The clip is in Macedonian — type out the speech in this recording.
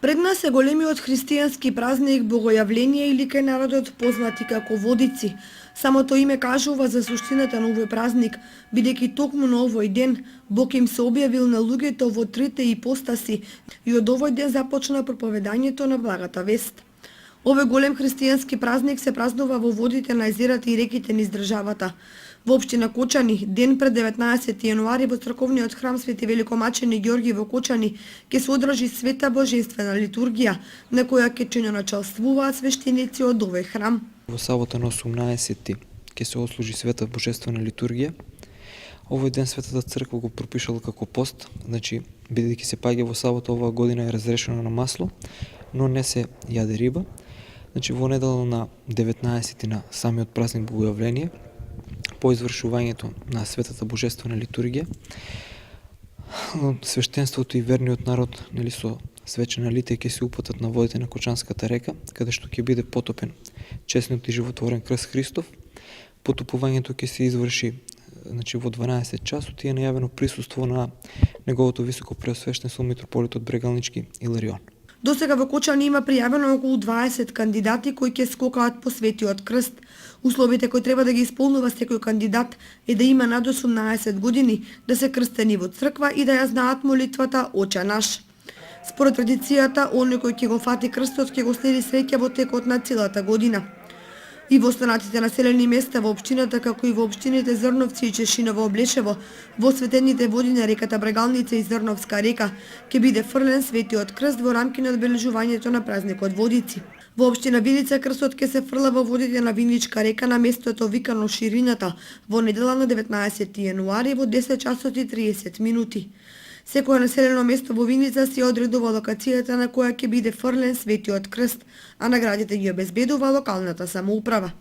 Пред нас е големиот христијански празник Богојавление или кај народот познати како Водици. Самото име кажува за суштината на овој празник, бидејќи токму на овој ден Бог им се објавил на луѓето во трите ипостаси и од овој ден започна проповедањето на благата вест. Овој голем христијански празник се празнува во водите на езерата и реките низ државата. Во општина Кочани, ден пред 19 јануари во црковниот храм Свети Великомачени Ѓорги во Кочани ќе се одржи света божествена литургија, на која ќе ќе началствуваат свештеници од овој храм. Во сабота на 18 ќе се отслужи света божествена литургија. Овој ден Светата црква го пропишала како пост, значи бидејќи се паѓа во сабота оваа година е разрешено на масло, но не се јаде риба. Значи во недела на 19 на самиот празник Богојавление, по извршувањето на Светата Божествена литургија, свештенството и верниот народ со свечена литија ќе се упатат на водите на Кочанската река, каде што ќе биде потопен честниот и животворен крст Христов. Потопувањето ќе се изврши во 12 часот и е најавено присуство на неговото високо преосвештенство митрополитот Брегалнички Иларион. До сега во Кочани има пријавено околу 20 кандидати кои ќе скокаат по Светиот крст. Условите кои треба да ги исполнува секој кандидат е да има над 18 години, да се крстени во црква и да ја знаат молитвата Оче наш. Според традицијата, оној кој ќе го фати крстот ќе го следи среќа во текот на целата година. И во останатите населени места во општината, како и во општините Зрновци и Чешиново Облешево, во светените води на реката Брегалница и Зрновска река, ќе биде фрлен Светиот крст во рамки на одбележувањето на празникот Водици. Во општина Виница крстот ќе се фрла во водите на Виничка река на местото викано Ширината во недела на 19 јануари во 10 часот и 30 минути. Секое населено место во Виница си одредува локацијата на која ќе биде фрлен Светиот крст, а наградите ги обезбедува локалната самоуправа.